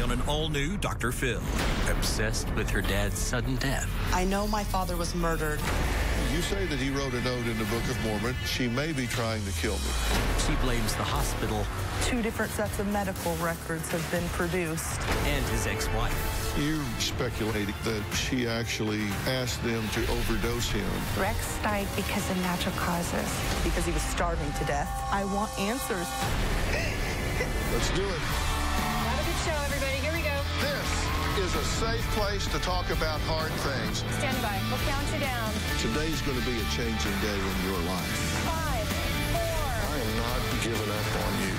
on an all-new Dr. Phil. Obsessed with her dad's sudden death. I know my father was murdered. You say that he wrote a note in the Book of Mormon. She may be trying to kill me. She blames the hospital. 2 different sets of medical records have been produced. And his ex-wife. You speculated that she actually asked them to overdose him. Rex died because of natural causes. Because he was starving to death. I want answers. Let's do it. Have a good show, everybody. Here we go. This is a safe place to talk about hard things. Stand by. We'll count you down. Today's going to be a changing day in your life. 5, 4. I am not giving up on you.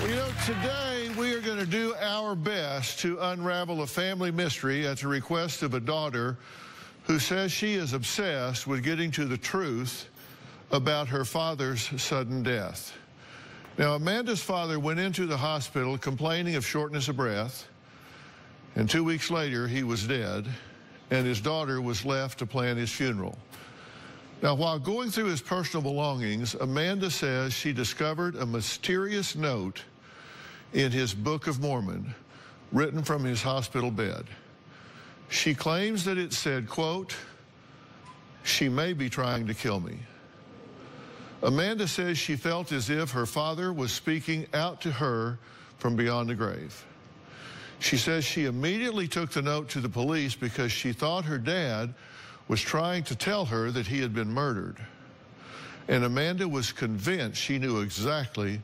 You know, today we are going to do our best to unravel a family mystery at the request of a daughter who says she is obsessed with getting to the truth about her father's sudden death. Now, Amanda's father went into the hospital complaining of shortness of breath, and 2 weeks later he was dead, and his daughter was left to plan his funeral. Now, while going through his personal belongings, Amanda says she discovered a mysterious note in his Book of Mormon, written from his hospital bed. She claims that it said, quote, "She may be trying to kill me." Amanda says she felt as if her father was speaking out to her from beyond the grave. She says she immediately took the note to the police because she thought her dad was trying to tell her that he had been murdered. And Amanda was convinced she knew exactly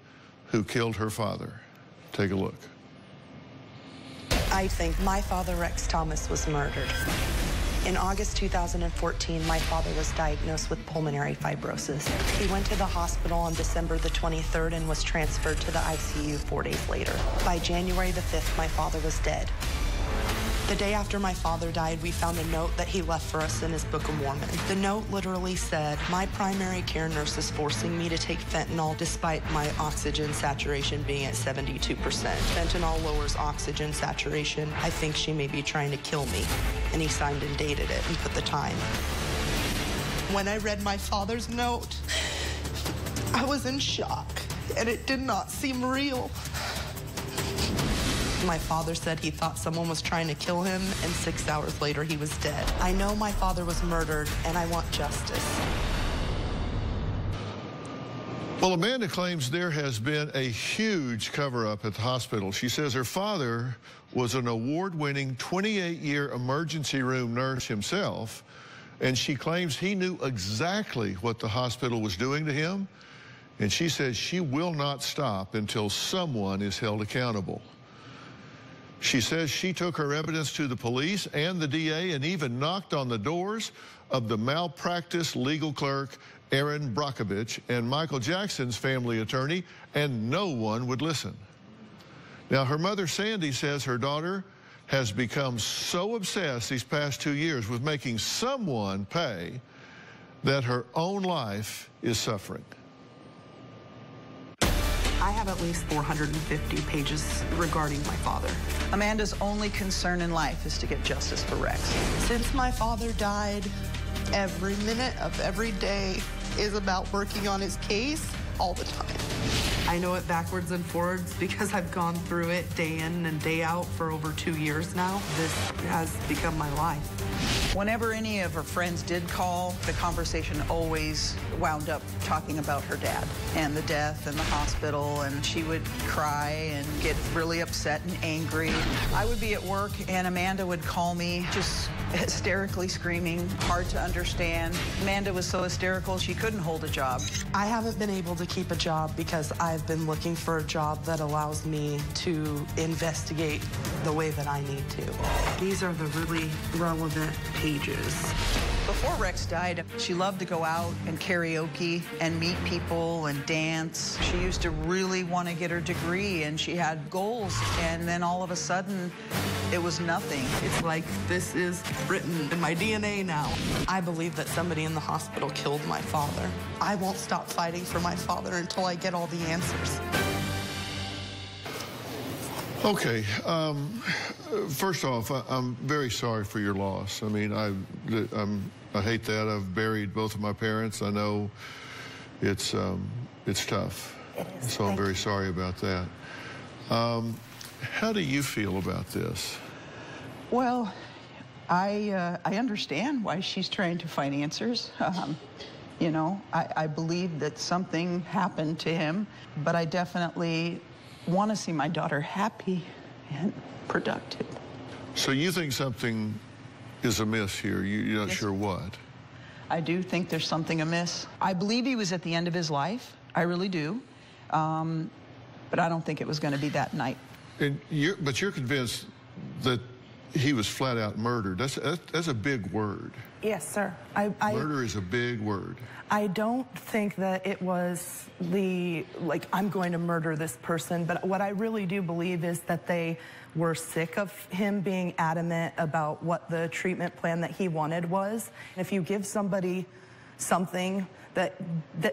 who killed her father. Take a look. I think my father, Rex Thomas, was murdered. In August 2014, my father was diagnosed with pulmonary fibrosis. He went to the hospital on December the 23rd and was transferred to the ICU 4 days later. By January the 5th, my father was dead. The day after my father died, we found a note that he left for us in his Book of Mormon. The note literally said, "My primary care nurse is forcing me to take fentanyl despite my oxygen saturation being at 72%. Fentanyl lowers oxygen saturation. I think she may be trying to kill me." And he signed and dated it and put the time. When I read my father's note, I was in shock, and it did not seem real. My father said he thought someone was trying to kill him, and 6 hours later he was dead. I know my father was murdered, and I want justice. Well, Amanda claims there has been a huge cover-up at the hospital. She says her father was an award-winning 28-year emergency room nurse himself, and she claims he knew exactly what the hospital was doing to him, and she says she will not stop until someone is held accountable. She says she took her evidence to the police and the DA and even knocked on the doors of the malpractice legal clerk, Aaron Brockovich, and Michael Jackson's family attorney, and no one would listen. Now, her mother, Sandy, says her daughter has become so obsessed these past 2 years with making someone pay that her own life is suffering. I have at least 450 pages regarding my father. Amanda's only concern in life is to get justice for Rex. Since my father died, every minute of every day is about working on his case all the time. I know it backwards and forwards because I've gone through it day in and day out for over 2 years now. This has become my life. Whenever any of her friends did call, the conversation always wound up talking about her dad and the death and the hospital, and she would cry and get really upset and angry. I would be at work and Amanda would call me just hysterically screaming, hard to understand. Amanda was so hysterical she couldn't hold a job. I haven't been able to keep a job because I've been looking for a job that allows me to investigate the way that I need to. These are the really relevant pages. Before Rex died, she loved to go out and karaoke and meet people and dance. She used to really want to get her degree, and she had goals, and then all of a sudden, it was nothing. It's like this is written in my DNA now. I believe that somebody in the hospital killed my father. I won't stop fighting for my father until I get all the answers. Okay, first off, I'm very sorry for your loss. I mean, I hate that. I've buried both of my parents. I know it's tough. It is. So I'm very sorry about that. How do you feel about this? Well, I understand why she's trying to find answers. You know, I believe that something happened to him, but I definitely want to see my daughter happy and productive. So you think something is amiss here? You're not Yes. sure what? I do think there's something amiss. I believe he was at the end of his life. I really do. But I don't think it was going to be that night. But you're convinced that he was flat out murdered. That's a big word. Yes, sir. Murder is a big word. I don't think that it was like, I'm going to murder this person, but what I really do believe is that they were sick of him being adamant about what the treatment plan that he wanted was. If you give somebody something that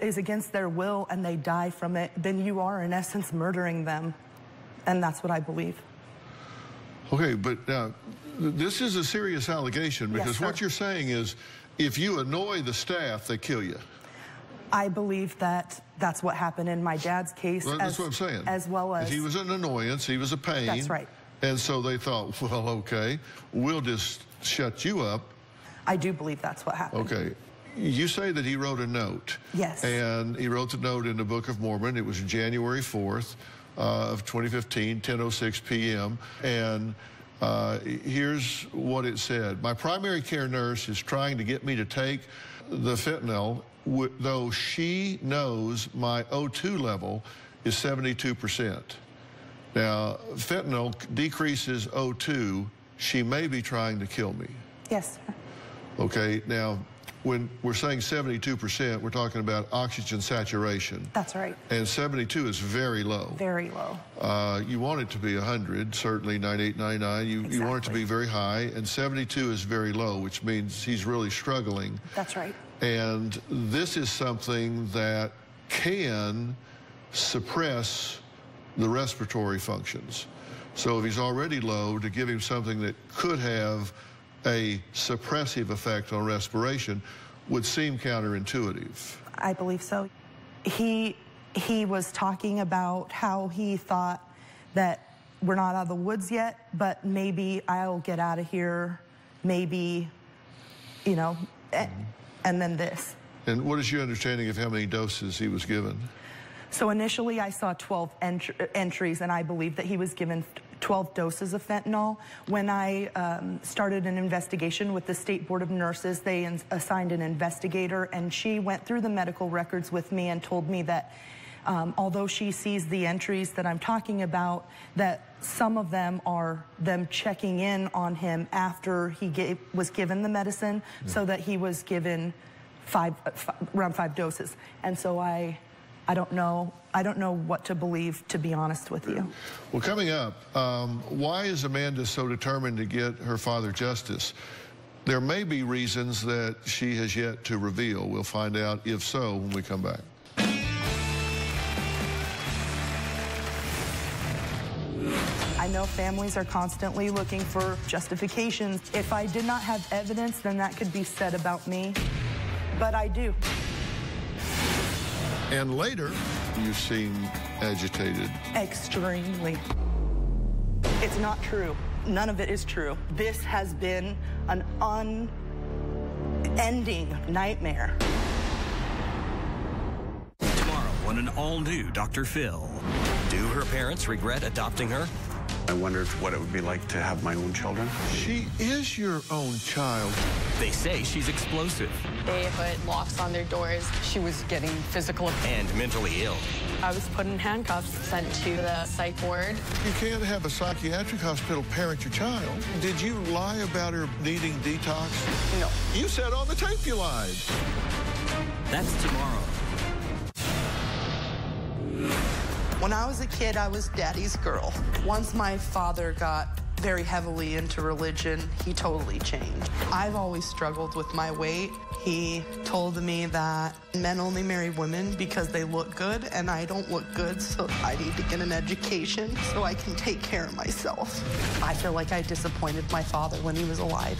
is against their will and they die from it, then you are, in essence, murdering them. And that's what I believe. Okay, but now, this is a serious allegation because Yes, sir. what you're saying is if you annoy the staff, they kill you. I believe that that's what happened in my dad's case. Well, that's what I'm saying. As well as... He was an annoyance, he was a pain. That's right. And so they thought, well, okay, we'll just shut you up. I do believe that's what happened. Okay. You say that he wrote a note. Yes. And he wrote the note in the Book of Mormon. It was January 4th of 2015, 10:06 p.m. And here's what it said. My primary care nurse is trying to get me to take the fentanyl, though she knows my O2 level is 72%. Now, fentanyl decreases O2. She may be trying to kill me. Yes, sir. Okay, now, when we're saying 72%, we're talking about oxygen saturation. That's right. And 72 is very low. Very low. You want it to be 100, certainly 98, 99. You want it to be very high, and 72 is very low, which means he's really struggling. That's right. And this is something that can suppress the respiratory functions. So if he's already low, to give him something that could have a suppressive effect on respiration would seem counterintuitive. I believe so. He was talking about how he thought that we're not out of the woods yet, but maybe I'll get out of here, maybe, you know, and then this. And what is your understanding of how many doses he was given? So initially I saw 12 entries, and I believe that he was given 12 doses of fentanyl. When I started an investigation with the State Board of Nurses, they assigned an investigator, and she went through the medical records with me and told me that although she sees the entries that I'm talking about, that some of them are them checking in on him after he was given the medicine, so that he was given around 5 doses. And so I don't know what to believe, to be honest with you. Well, coming up, why is Amanda so determined to get her father justice? There may be reasons that she has yet to reveal. We'll find out if so when we come back. I know families are constantly looking for justifications. If I did not have evidence, then that could be said about me, but I do. And later, you seem agitated. Extremely. It's not true. None of it is true. This has been an unending nightmare. Tomorrow on an all-new Dr. Phil. Do her parents regret adopting her? I wondered what it would be like to have my own children. She is your own child. They say she's explosive They put locks on their doors. She was getting physical and mentally ill. I was put in handcuffs, sent to the psych ward. You can't have a psychiatric hospital parent your child. Did you lie about her needing detox? No. You said on the tape you lied. That's tomorrow. When I was a kid, I was daddy's girl. Once my father got very heavily into religion, he totally changed. I've always struggled with my weight. He told me that men only marry women because they look good, and I don't look good, so I need to get an education so I can take care of myself. I feel like I disappointed my father when he was alive.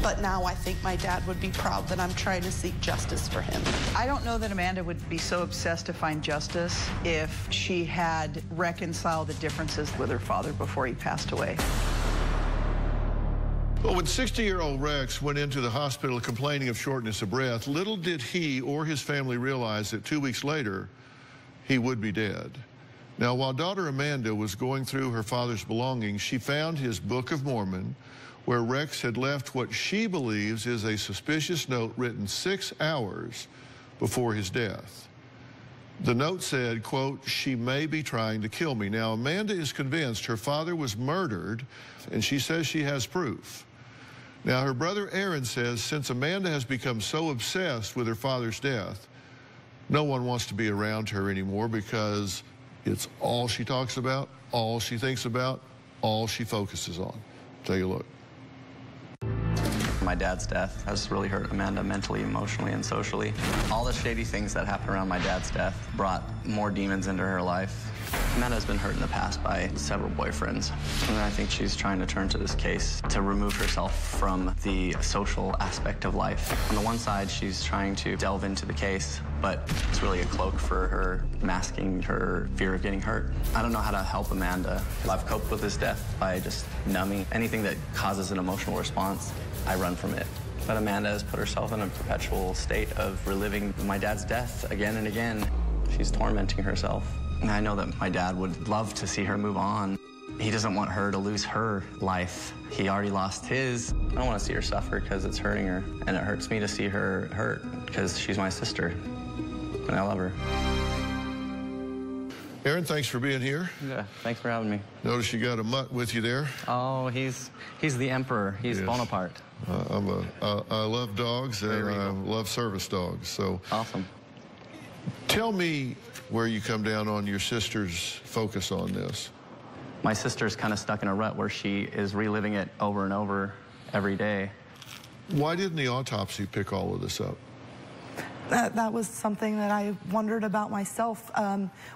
But now I think my dad would be proud that I'm trying to seek justice for him. I don't know that Amanda would be so obsessed to find justice if she had reconciled the differences with her father before he passed away. Well, when 60-year-old Rex went into the hospital complaining of shortness of breath, little did he or his family realize that 2 weeks later, he would be dead. Now, while daughter Amanda was going through her father's belongings, she found his Book of Mormon, where Rex had left what she believes is a suspicious note written 6 hours before his death. The note said, quote, "She may be trying to kill me." Now, Amanda is convinced her father was murdered, and she says she has proof. Now, her brother Aaron says since Amanda has become so obsessed with her father's death, no one wants to be around her anymore because it's all she talks about, all she thinks about, all she focuses on. Take a look. My dad's death has really hurt Amanda mentally, emotionally, and socially. All the shady things that happened around my dad's death brought more demons into her life. Amanda has been hurt in the past by several boyfriends, and I think she's trying to turn to this case to remove herself from the social aspect of life. On the one side, she's trying to delve into the case, but it's really a cloak for her masking her fear of getting hurt. I don't know how to help Amanda. I've coped with his death by just numbing. Anything that causes an emotional response, I run from it. But Amanda has put herself in a perpetual state of reliving my dad's death again and again. She's tormenting herself. And I know that my dad would love to see her move on. He doesn't want her to lose her life. He already lost his. I don't want to see her suffer because it's hurting her. And it hurts me to see her hurt because she's my sister. And I love her. Aaron, thanks for being here. Yeah, thanks for having me. Notice you got a mutt with you there. Oh, he's the emperor. He's Yes. Bonaparte. I love dogs and I love service dogs. So Awesome. tell me where you come down on your sister's focus on this. My sister's kind of stuck in a rut where she is reliving it over and over every day. Why didn't the autopsy pick all of this up? That was something that I wondered about myself.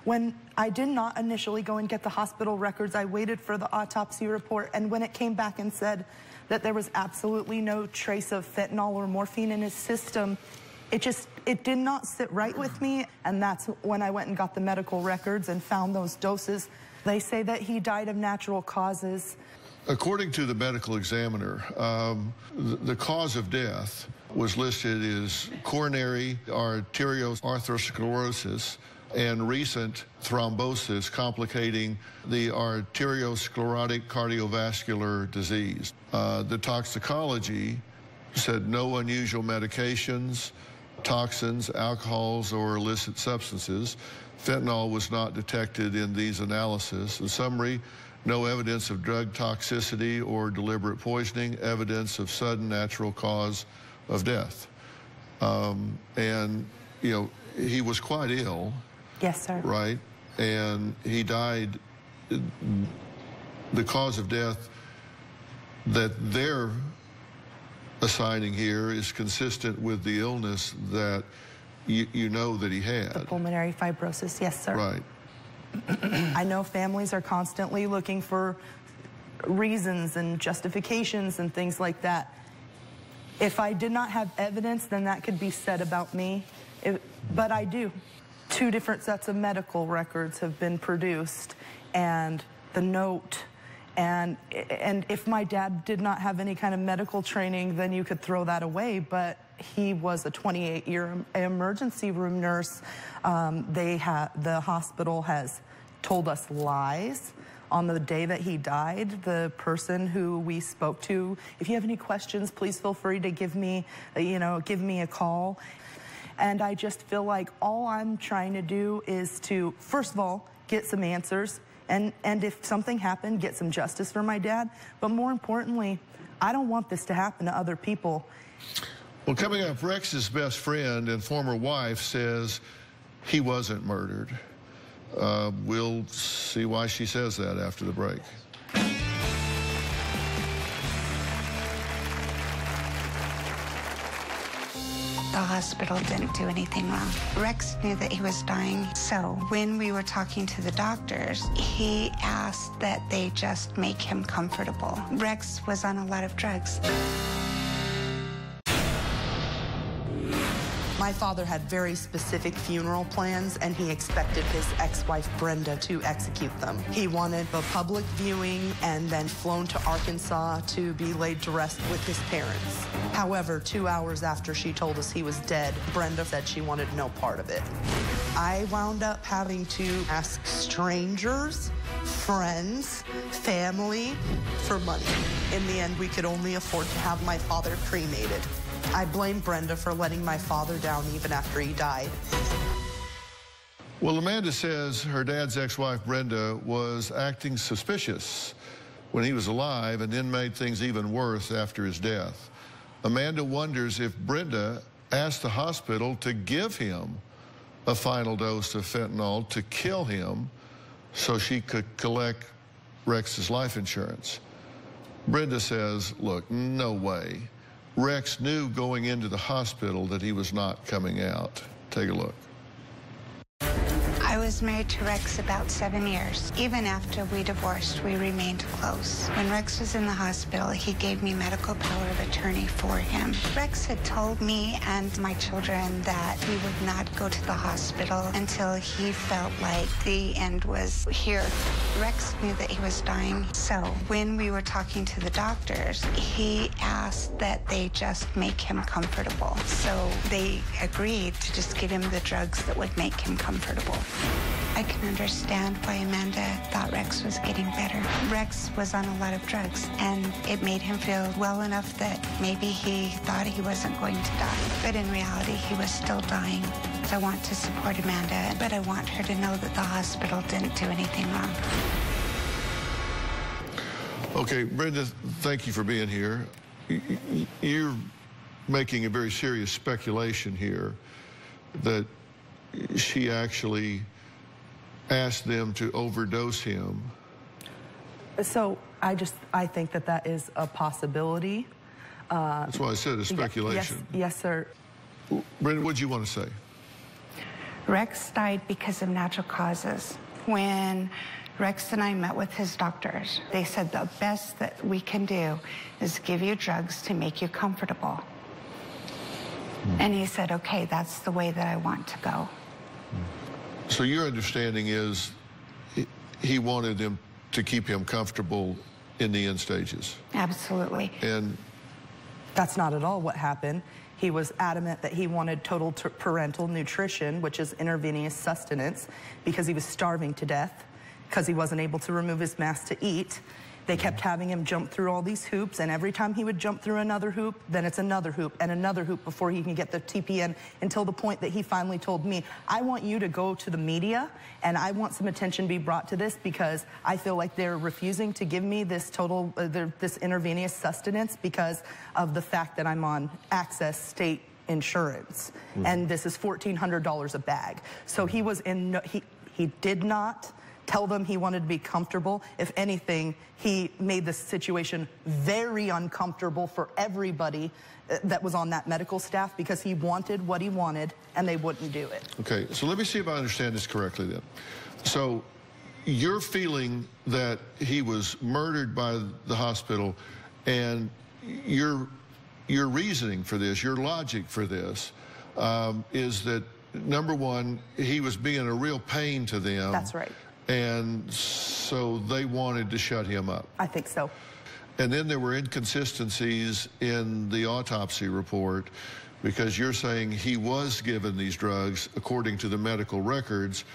When I did not initially go and get the hospital records, I waited for the autopsy report, and when it came back and said that there was absolutely no trace of fentanyl or morphine in his system, it did not sit right with me, and that's when I went and got the medical records and found those doses. They say that he died of natural causes. According to the medical examiner, the cause of death was listed as coronary arteriosclerosis and recent thrombosis complicating the arteriosclerotic cardiovascular disease. The toxicology said no unusual medications, toxins, alcohols, or illicit substances. Fentanyl was not detected in these analyses. In summary, no evidence of drug toxicity or deliberate poisoning, evidence of sudden natural cause of death. And, you know, he was quite ill. Yes, sir. Right? And he died. The cause of death that they're assigning here is consistent with the illness that you know that he had. The pulmonary fibrosis, yes, sir. Right. I know families are constantly looking for reasons and justifications and things like that. If I did not have evidence, then that could be said about me. But I do. 2 different sets of medical records have been produced, and the note. And if my dad did not have any kind of medical training, then you could throw that away. But he was a 28-year emergency room nurse. The hospital has told us lies on the day that he died. The person who we spoke to, if you have any questions, please feel free to give me a call. And I just feel like all I'm trying to do is to, first of all, get some answers. And if something happened, get some justice for my dad. But more importantly, I don't want this to happen to other people. Well, coming up, Rex's best friend and former wife says he wasn't murdered. We'll see why she says that after the break. The hospital didn't do anything wrong. Rex knew that he was dying, so when we were talking to the doctors, he asked that they just make him comfortable. Rex was on a lot of drugs. My father had very specific funeral plans, and he expected his ex-wife Brenda to execute them. He wanted a public viewing and then flown to Arkansas to be laid to rest with his parents. However, 2 hours after she told us he was dead, Brenda said she wanted no part of it. I wound up having to ask strangers, friends, family for money. In the end, we could only afford to have my father cremated. I blame Brenda for letting my father down even after he died. Well, Amanda says her dad's ex-wife, Brenda, was acting suspicious when he was alive and then made things even worse after his death. Amanda wonders if Brenda asked the hospital to give him a final dose of fentanyl to kill him so she could collect Rex's life insurance. Brenda says, look, no way. Rex knew going into the hospital that he was not coming out. Take a look. I was married to Rex about 7 years. Even after we divorced, we remained close. When Rex was in the hospital, he gave me medical power of attorney for him. Rex had told me and my children that he would not go to the hospital until he felt like the end was here. Rex knew that he was dying, so when we were talking to the doctors, he asked that they just make him comfortable. So they agreed to just give him the drugs that would make him comfortable. I can understand why Amanda thought Rex was getting better. Rex was on a lot of drugs, and it made him feel well enough that maybe he thought he wasn't going to die. But in reality, he was still dying. I want to support Amanda, but I want her to know that the hospital didn't do anything wrong. Okay, Brenda, thank you for being here. You're making a very serious speculation here that she actually asked them to overdose him. So I think that that is a possibility. That's why I said it's speculation. Yes, sir. Brenda, what do you want to say? Rex died because of natural causes. When Rex and I met with his doctors, they said the best that we can do is give you drugs to make you comfortable. And he said, okay, that's the way that I want to go. So your understanding is he wanted them to keep him comfortable in the end stages? Absolutely. And that's not at all what happened. He was adamant that he wanted total parental nutrition, which is intravenous sustenance, because he was starving to death, because he wasn't able to remove his mask to eat. They kept having him jump through all these hoops, and every time he would jump through another hoop, then it's another hoop and another hoop before he can get the TPN, until the point that he finally told me, I want you to go to the media, and I want some attention be brought to this, because I feel like they're refusing to give me this this intravenous sustenance because of the fact that I'm on Access State insurance, and this is $1,400 a bag. So he was in, he did not tell them he wanted to be comfortable. If anything, he made the situation very uncomfortable for everybody that was on that medical staff, because he wanted what he wanted and they wouldn't do it. Okay, so let me see if I understand this correctly then. So you're feeling that he was murdered by the hospital, and your reasoning for this, your logic for this, is that, number one, he was being a real pain to them. That's right. And so they wanted to shut him up. I think so. And then there were inconsistencies in the autopsy report, because you're saying he was given these drugs according to the medical records,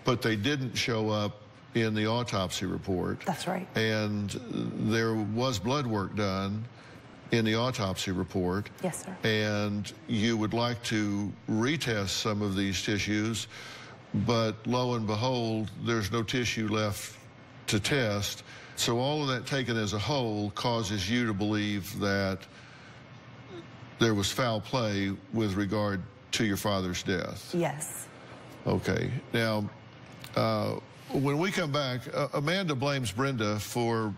but they didn't show up in the autopsy report. That's right. And there was blood work done, in the autopsy report. Yes, sir. And you would like to retest some of these tissues, but lo and behold, there's no tissue left to test. So all of that taken as a whole causes you to believe that there was foul play with regard to your father's death. Yes. Okay. Now, when we come back, Amanda blames Brenda for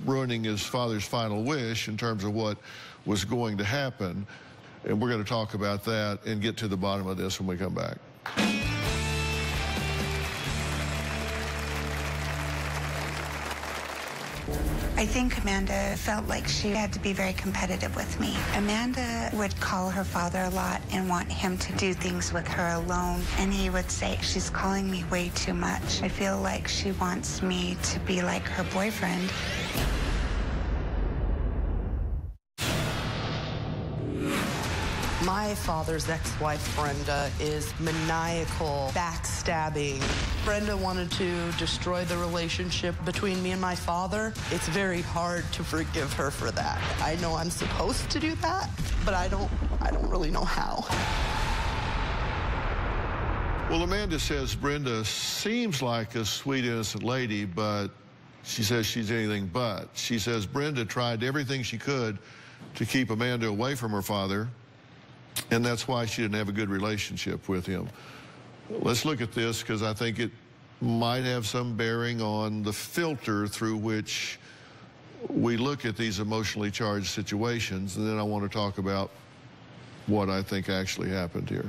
ruining his father's final wish in terms of what was going to happen. And we're going to talk about that and get to the bottom of this when we come back. I think Amanda felt like she had to be very competitive with me. Amanda would call her father a lot and want him to do things with her alone. And he would say, she's calling me way too much. I feel like she wants me to be like her boyfriend. My father's ex-wife, Brenda, is maniacal, backstabbing. Brenda wanted to destroy the relationship between me and my father. It's very hard to forgive her for that. I know I'm supposed to do that, but I don't really know how. Well, Amanda says Brenda seems like a sweet, innocent lady, but she says she's anything but. She says Brenda tried everything she could to keep Amanda away from her father, and that's why she didn't have a good relationship with him. Let's look at this, because I think it might have some bearing on the filter through which we look at these emotionally charged situations, and then I want to talk about what I think actually happened here.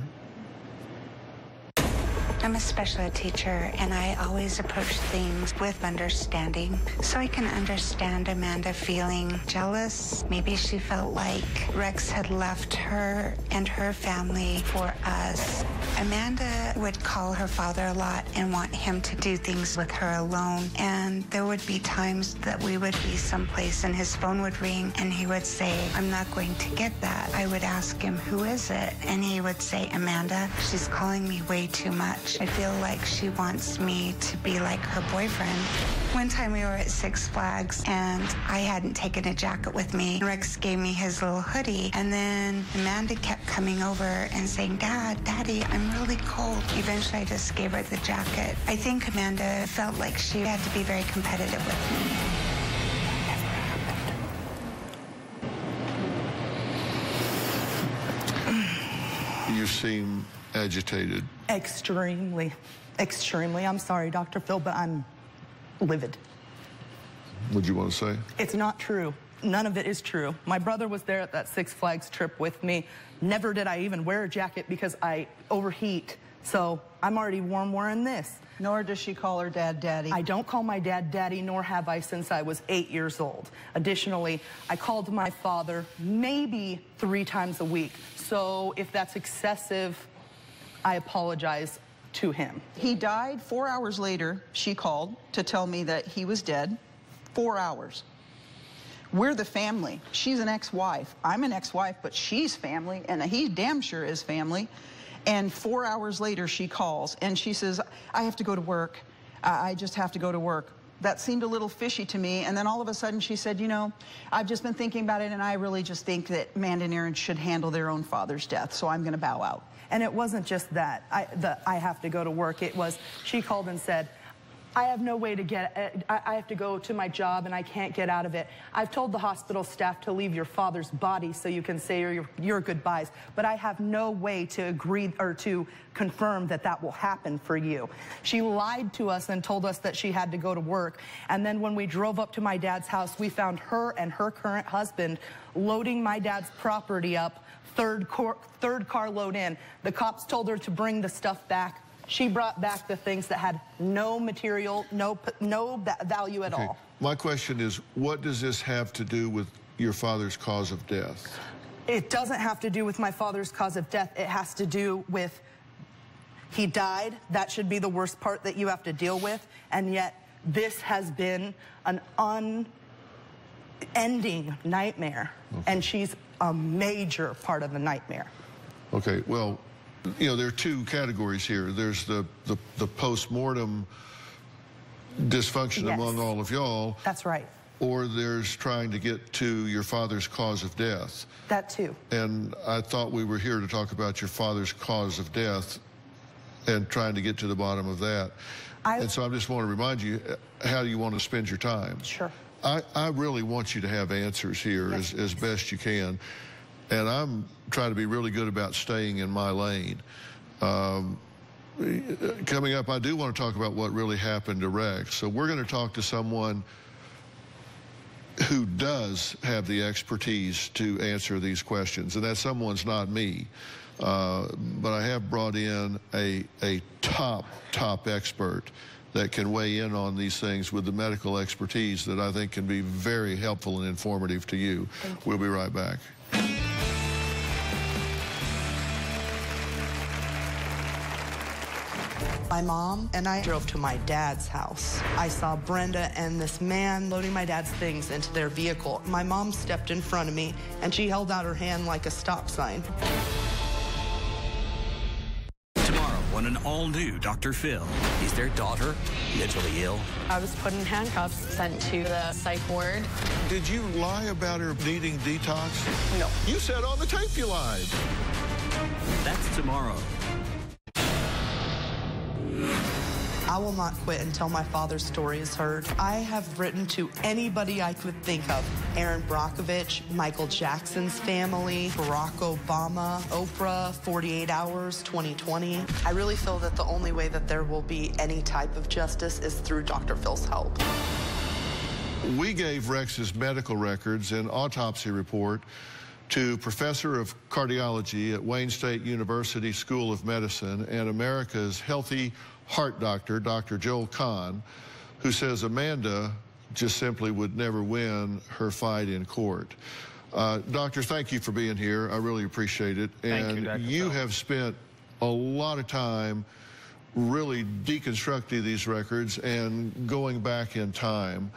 I'm a special ed teacher, and I always approach things with understanding. So I can understand Amanda feeling jealous. Maybe she felt like Rex had left her and her family for us. Amanda would call her father a lot and want him to do things with her alone. And there would be times that we would be someplace and his phone would ring and he would say, I'm not going to get that. I would ask him, who is it? And he would say, Amanda, she's calling me way too much. I feel like she wants me to be like her boyfriend. One time we were at Six Flags and I hadn't taken a jacket with me. Rex gave me his little hoodie, and then Amanda kept coming over and saying, Daddy, I'm really cold. Eventually I just gave her the jacket. I think Amanda felt like she had to be very competitive with me. You seem agitated. Extremely. I'm sorry, Dr. Phil, but I'm livid. What'd you want to say? It's not true. None of it is true. My brother was there at that Six Flags trip with me. Never did I even wear a jacket because I overheat. So I'm already warm wearing this. Nor does she call her dad Daddy. I don't call my dad Daddy, nor have I since I was 8 years old. Additionally, I called my father maybe 3 times a week. So if that's excessive, I apologize to him. He died 4 hours later. She called to tell me that he was dead. 4 hours. We're the family. She's an ex-wife. I'm an ex-wife, but she's family, and he damn sure is family. And 4 hours later, she calls, and she says, I have to go to work. I just have to go to work. That seemed a little fishy to me, and then all of a sudden she said, you know, I've just been thinking about it, and I really just think that Amanda and Aaron should handle their own father's death, so I'm going to bow out. And it wasn't just that, I have to go to work. It was, she called and said, I have no way to get, I have to go to my job and I can't get out of it. I've told the hospital staff to leave your father's body so you can say your goodbyes, but I have no way to agree or to confirm that that will happen for you. She lied to us and told us that she had to go to work. And then when we drove up to my dad's house, we found her and her current husband loading my dad's property up, third car load in. The cops told her to bring the stuff back. She brought back the things that had no material, no value at all. My question is, what does this have to do with your father's cause of death? It doesn't have to do with my father's cause of death. It has to do with, he died. That should be the worst part that you have to deal with. And yet, this has been an unending nightmare. Okay. And she's a major part of the nightmare. Okay, well, you know, there are two categories here. There's the post-mortem dysfunction yes. among all of y'all. That's right. or there's trying to get to your father's cause of death. That too. And I thought we were here to talk about your father's cause of death and trying to get to the bottom of that. And so I just want to remind you how you want to spend your time. Sure. I really want you to have answers here as best you can. And I'm trying to be really good about staying in my lane. Coming up, I do want to talk about what really happened to Rex. So we're going to talk to someone who does have the expertise to answer these questions, and that someone's not me. But I have brought in a top expert that can weigh in on these things with the medical expertise that I think can be very helpful and informative to you. We'll be right back. My mom and I drove to my dad's house. I saw Brenda and this man loading my dad's things into their vehicle. My mom stepped in front of me, and she held out her hand like a stop sign. Tomorrow on an all-new Dr. Phil. Is their daughter mentally ill? I was put in handcuffs, sent to the psych ward. Did you lie about her needing detox? No. You said on the tape you lied. That's tomorrow. I will not quit until my father's story is heard. I have written to anybody I could think of. Aaron Brockovich, Michael Jackson's family, Barack Obama, Oprah, 48 Hours, 2020. I really feel that the only way that there will be any type of justice is through Dr. Phil's help. We gave Rex's medical records and autopsy report to Professor of Cardiology at Wayne State University School of Medicine and America's Healthy Heart Doctor, Dr. Joel Kahn, who says Amanda just simply would never win her fight in court. Doctor, thank you for being here. I really appreciate it. Thank you, Dr. You Phil. have spent a lot of time really deconstructing these records and going back in time.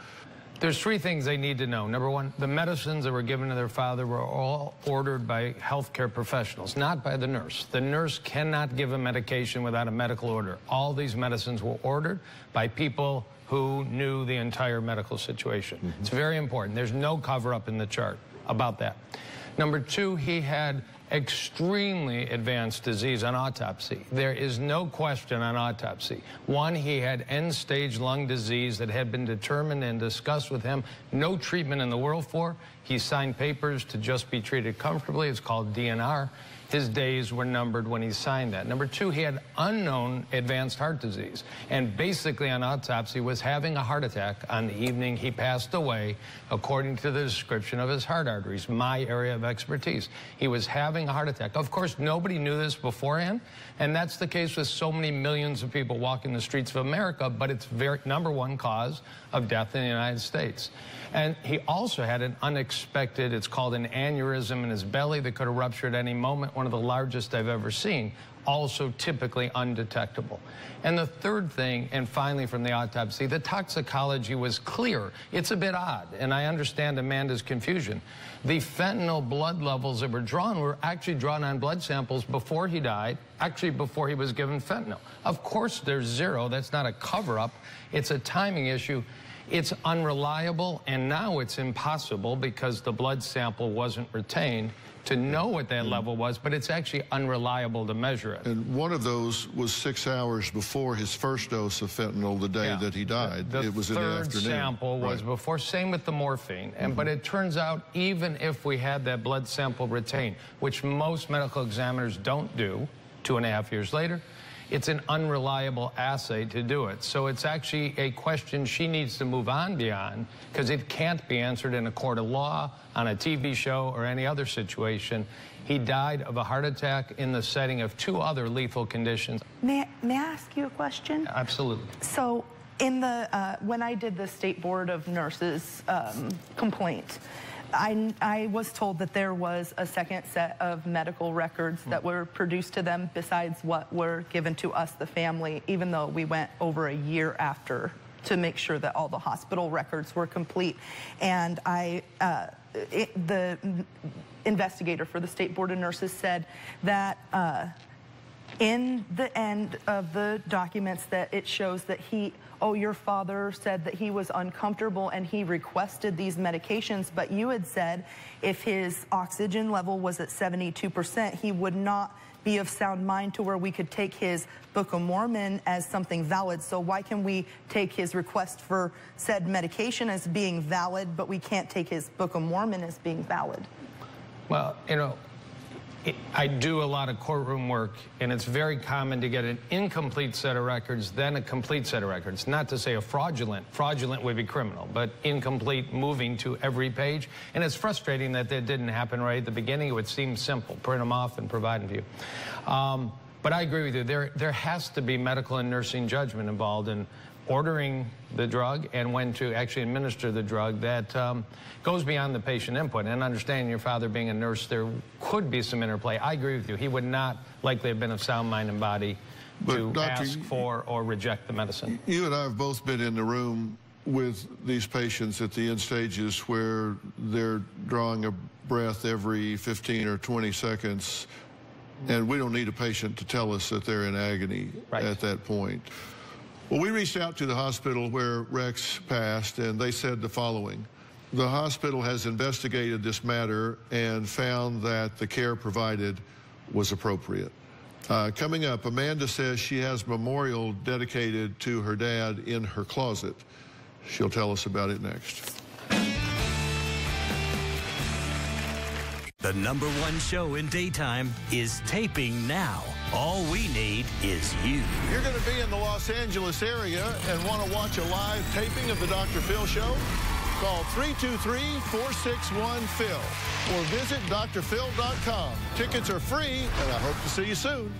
There's three things they need to know. Number one, the medicines that were given to their father were all ordered by healthcare professionals, not by the nurse. The nurse cannot give a medication without a medical order. All these medicines were ordered by people who knew the entire medical situation. It's very important. There's no cover-up in the chart about that. Number two, he had extremely advanced disease on autopsy. There is no question on autopsy. One, he had end-stage lung disease that had been determined and discussed with him, no treatment in the world for. He signed papers to just be treated comfortably. It's called DNR. His days were numbered when he signed that. Number two, he had unknown advanced heart disease, and basically on autopsy was having a heart attack on the evening he passed away, according to the description of his heart arteries, my area of expertise. He was having a heart attack. Of course, nobody knew this beforehand, and that's the case with so many millions of people walking the streets of America, but it's number one cause of death in the United States. And he also had an unexpected, it's called an aneurysm in his belly that could have ruptured at any moment, one of the largest I've ever seen, also typically undetectable. And the third thing, and finally from the autopsy, the toxicology was clear. It's a bit odd, and I understand Amanda's confusion. The fentanyl blood levels that were drawn were actually drawn on blood samples before he died, actually before he was given fentanyl. Of course there's zero, that's not a cover-up, it's a timing issue. It's unreliable, and now it's impossible because the blood sample wasn't retained to know what that level was, but it's actually unreliable to measure it. And one of those was 6 hours before his first dose of fentanyl the day that he died. It was in the afternoon. The third sample was before, same with the morphine. And but it turns out even if we had that blood sample retained, which most medical examiners don't do 2.5 years later, it's an unreliable assay to do it. So it's actually a question she needs to move on beyond, because it can't be answered in a court of law, on a TV show, or any other situation. He died of a heart attack in the setting of 2 other lethal conditions. May I ask you a question? Absolutely. So in the when I did the State Board of Nurses complaint, I was told that there was a second set of medical records that were produced to them besides what were given to us, the family, even though we went over a year after to make sure that all the hospital records were complete. And the investigator for the State Board of Nurses said that In the end of the documents that it shows that your father said that he was uncomfortable and he requested these medications, but you had said if his oxygen level was at 72%, he would not be of sound mind to where we could take his Book of Mormon as something valid. So why can we take his request for said medication as being valid, but we can't take his Book of Mormon as being valid? Well, you know, I do a lot of courtroom work, and it's very common to get an incomplete set of records, then a complete set of records. Not to say a fraudulent. Fraudulent would be criminal, but incomplete, moving to every page. And it's frustrating that didn't happen right at the beginning. It would seem simple. Print them off and provide them to you. But I agree with you. There has to be medical and nursing judgment involved in ordering the drug and when to actually administer the drug. That goes beyond the patient input. And understanding your father being a nurse, there could be some interplay. I agree with you. He would not likely have been of sound mind and body to ask for or reject the medicine. You and I have both been in the room with these patients at the end stages where they're drawing a breath every 15 or 20 seconds, and we don't need a patient to tell us that they're in agony at that point. Well, we reached out to the hospital where Rex passed, and they said the following. The hospital has investigated this matter and found that the care provided was appropriate. Coming up, Amanda says she has a memorial dedicated to her dad in her closet. She'll tell us about it next. The #1 show in daytime is taping now. All we need is you. You're going to be in the Los Angeles area and want to watch a live taping of the Dr. Phil show? Call 323-461-PHIL or visit drphil.com. Tickets are free, and I hope to see you soon.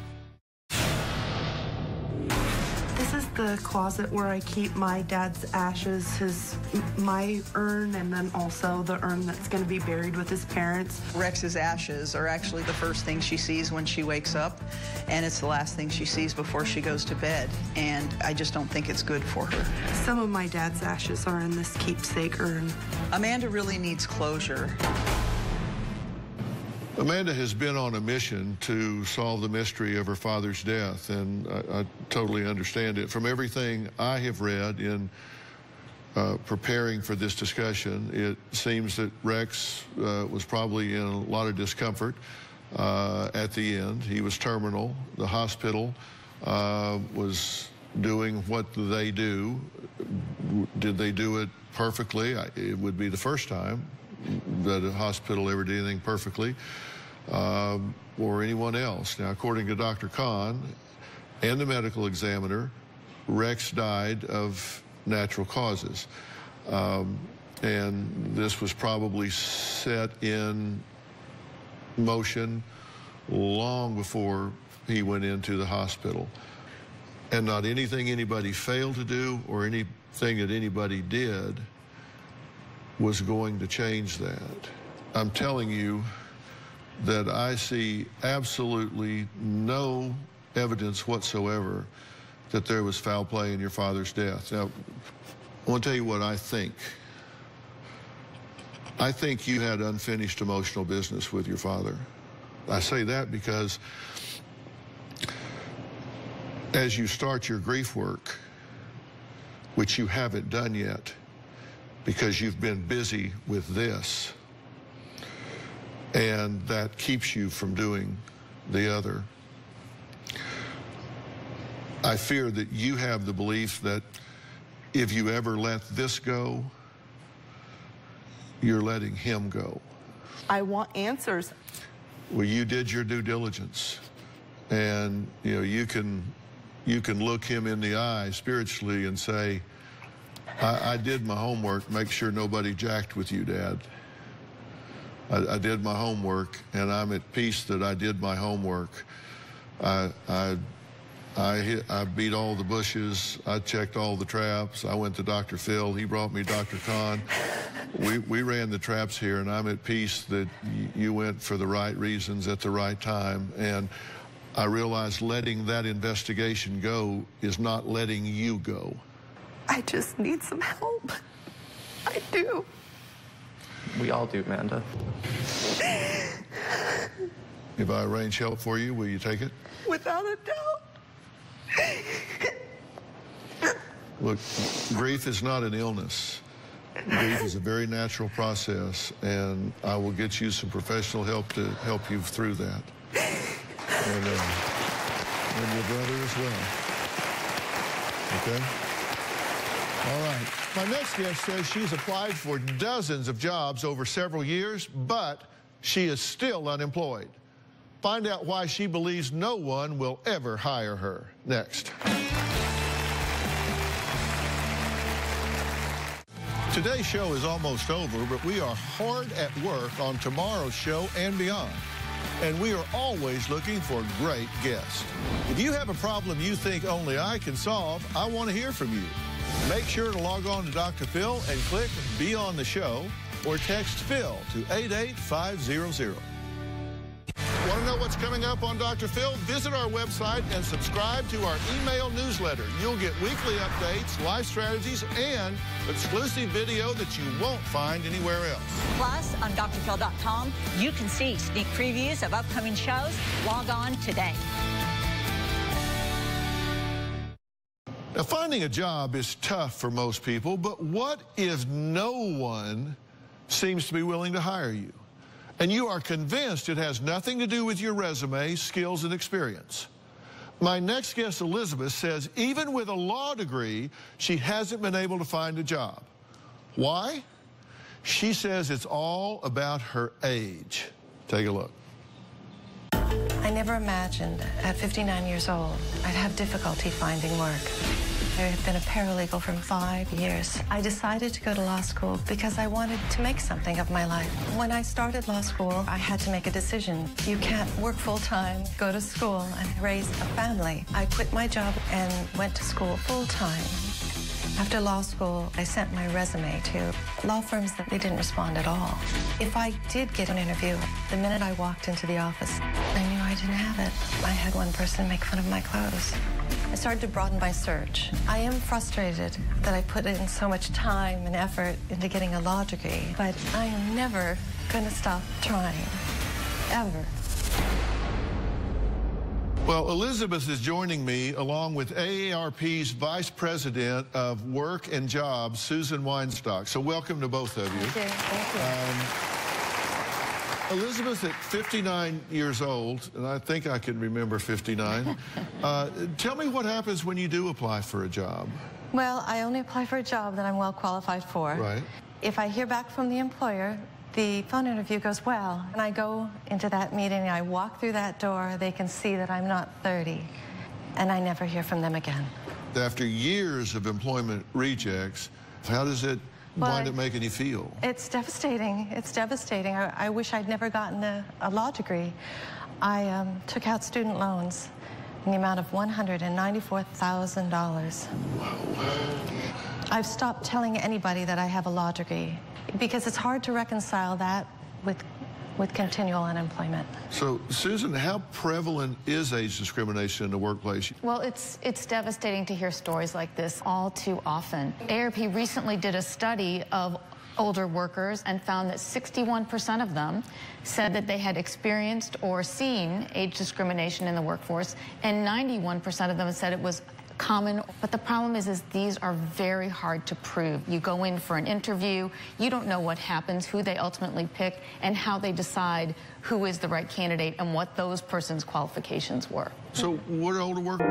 This is the closet where I keep my dad's ashes, my urn, and then also the urn that's going to be buried with his parents. Rex's ashes are actually the first thing she sees when she wakes up, and it's the last thing she sees before she goes to bed, and I just don't think it's good for her. Some of my dad's ashes are in this keepsake urn. Amanda really needs closure. Amanda has been on a mission to solve the mystery of her father's death, and I totally understand it. From everything I have read in preparing for this discussion, it seems that Rex was probably in a lot of discomfort at the end. He was terminal. The hospital was doing what they do. Did they do it perfectly? It would be the first time that a hospital ever did anything perfectly, or anyone else. Now, according to Dr. Kahn and the medical examiner, Rex died of natural causes. And this was probably set in motion long before he went into the hospital. And not anything anybody failed to do or anything that anybody did was going to change that. I'm telling you that I see absolutely no evidence whatsoever that there was foul play in your father's death. Now, I want to tell you what I think. I think you had unfinished emotional business with your father. I say that because as you start your grief work, which you haven't done yet, because you've been busy with this, and that keeps you from doing the other. I fear that you have the belief that if you ever let this go, you're letting him go. I want answers. Well, you did your due diligence, and you can look him in the eye spiritually and say, I did my homework, make sure nobody jacked with you, Dad. I did my homework, and I'm at peace that I did my homework. I beat all the bushes. I checked all the traps. I went to Dr. Phil. He brought me Dr. Kahn. We ran the traps here, and I'm at peace that you went for the right reasons at the right time. And I realized letting that investigation go is not letting you go. I just need some help. I do. We all do, Amanda. If I arrange help for you, will you take it? Without a doubt. Look, grief is not an illness. Grief is a very natural process, and I will get you some professional help to help you through that. And your brother as well. Okay? All right. My next guest says she's applied for dozens of jobs over several years, but she is still unemployed. Find out why she believes no one will ever hire her. Next. Today's show is almost over, but we are hard at work on tomorrow's show and beyond. And we are always looking for great guests. If you have a problem you think only I can solve, I want to hear from you. Make sure to log on to Dr. Phil and click Be on the Show or text Phil to 88500. Want to know what's coming up on Dr. Phil? Visit our website and subscribe to our email newsletter. You'll get weekly updates, life strategies, and exclusive video that you won't find anywhere else. Plus, on drphil.com, you can see sneak previews of upcoming shows. Log on today. Now, finding a job is tough for most people, but what if no one seems to be willing to hire you? And you are convinced it has nothing to do with your resume, skills, and experience. My next guest, Elizabeth, says even with a law degree, she hasn't been able to find a job. Why? She says it's all about her age. Take a look. I never imagined at 59 years old I'd have difficulty finding work. I had been a paralegal for 5 years. I decided to go to law school because I wanted to make something of my life. When I started law school, I had to make a decision. You can't work full-time, go to school, and raise a family. I quit my job and went to school full-time. After law school, I sent my resume to law firms that they didn't respond at all. If I did get an interview, the minute I walked into the office, I knew I didn't have it. I had one person make fun of my clothes. I started to broaden my search. I am frustrated that I put in so much time and effort into getting a law degree, but I am never going to stop trying, ever. Well, Elizabeth is joining me along with AARP's Vice President of Work and Jobs, Susan Weinstock. So welcome to both of you. Thank you. Elizabeth, at 59 years old, and I think I can remember 59, tell me what happens when you do apply for a job. Well, I only apply for a job that I'm well qualified for. Right. If I hear back from the employer, the phone interview goes well, and I go into that meeting, I walk through that door, they can see that I'm not 30, and I never hear from them again. After years of employment rejects, how does it wind up making you feel? It's devastating. It's devastating. I wish I'd never gotten a law degree. I took out student loans in the amount of $194,000. Wow. I've stopped telling anybody that I have a law degree because it's hard to reconcile that with continual unemployment. So, Susan, how prevalent is age discrimination in the workplace? Well, it's devastating to hear stories like this all too often. AARP recently did a study of older workers and found that 61% of them said that they had experienced or seen age discrimination in the workforce, and 91% of them said it was common. But the problem is these are very hard to prove. You go in for an interview, you don't know what happens, who they ultimately pick, and how they decide who is the right candidate and what those persons' qualifications were. So what are older workers?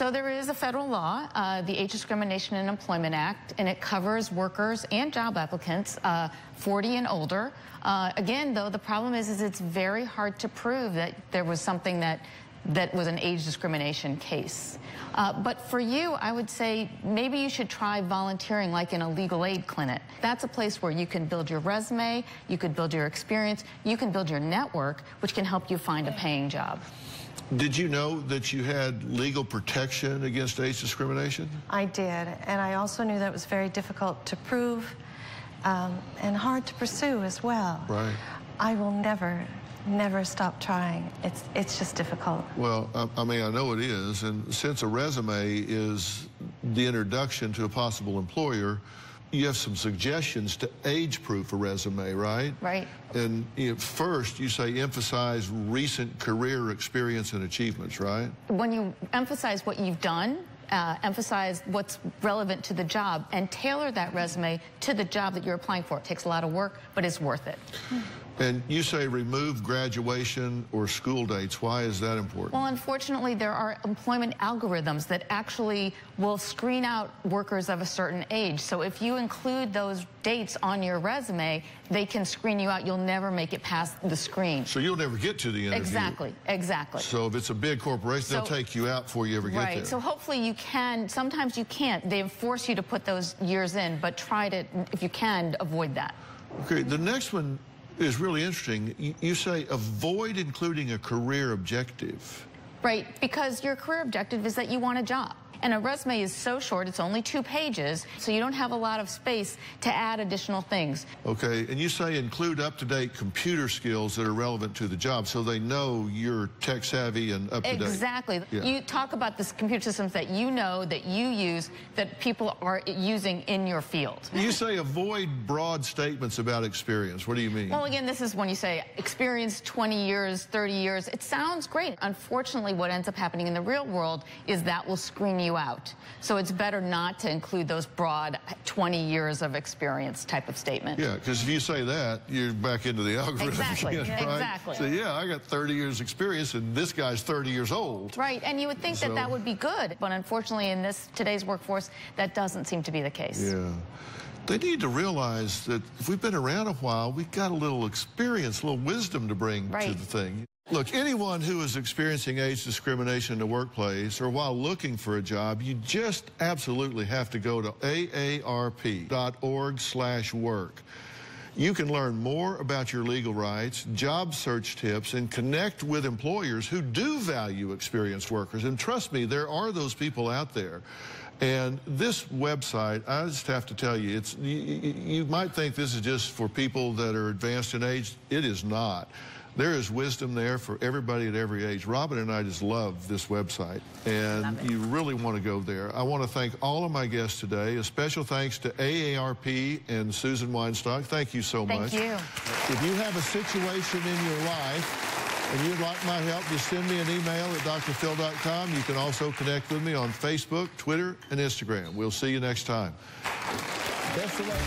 So there is a federal law, the Age Discrimination in Employment Act, and it covers workers and job applicants 40 and older. Again, though, the problem is it's very hard to prove that there was something that was an age discrimination case. But for you, I would say maybe you should try volunteering like in a legal aid clinic. That's a place where you can build your resume, you could build your experience, you can build your network, which can help you find a paying job. Did you know that you had legal protection against age discrimination? I did, and I also knew that it was very difficult to prove and hard to pursue as well. Right. I will never stop trying. It's just difficult. Well, I mean, I know it is, and since a resume is the introduction to a possible employer, you have some suggestions to age-proof a resume, right? Right. And first, you say emphasize recent career experience and achievements, right? When you emphasize what you've done, emphasize what's relevant to the job, and tailor that resume to the job that you're applying for. It takes a lot of work, but it's worth it. And you say remove graduation or school dates. Why is that important? Well, unfortunately, there are employment algorithms that actually will screen out workers of a certain age. So if you include those dates on your resume, they can screen you out. You'll never make it past the screen. So you'll never get to the interview. Exactly, exactly. So if it's a big corporation, they'll take you out before you ever get there. Right, so hopefully you can. Sometimes you can't. They force you to put those years in, but try to, if you can, avoid that. Okay, the next one is really interesting. You say avoid including a career objective. Right, because your career objective is that you want a job. And a resume is so short, it's only 2 pages, so you don't have a lot of space to add additional things. Okay, and you say include up-to-date computer skills that are relevant to the job so they know you're tech-savvy and up-to-date. Exactly. Yeah. You talk about the computer systems that you know, that you use, that people are using in your field. You say avoid broad statements about experience. What do you mean? Well, again, this is when you say experience 20 years, 30 years. It sounds great. Unfortunately, what ends up happening in the real world is that will screen you out. So it's better not to include those broad 20 years of experience type of statement. Yeah, because if you say that, you're back into the algorithm. Exactly, again, right? Exactly. So yeah, I got 30 years experience and this guy's 30 years old. Right, and you would think that would be good, but unfortunately in today's workforce, that doesn't seem to be the case. Yeah. They need to realize that if we've been around a while, we've got a little experience, a little wisdom to bring to the thing. Look, anyone who is experiencing age discrimination in the workplace or while looking for a job, you just absolutely have to go to aarp.org/work. You can learn more about your legal rights, job search tips, and connect with employers who do value experienced workers. And trust me, there are those people out there. And this website, I just have to tell you, you might think this is just for people that are advanced in age. It is not. There is wisdom there for everybody at every age. Robin and I just love this website, and you really want to go there. I want to thank all of my guests today. A special thanks to AARP and Susan Weinstock. Thank you so much. Thank you. If you have a situation in your life and you'd like my help, just send me an email at drphil.com. You can also connect with me on Facebook, Twitter, and Instagram. We'll see you next time. Best of luck.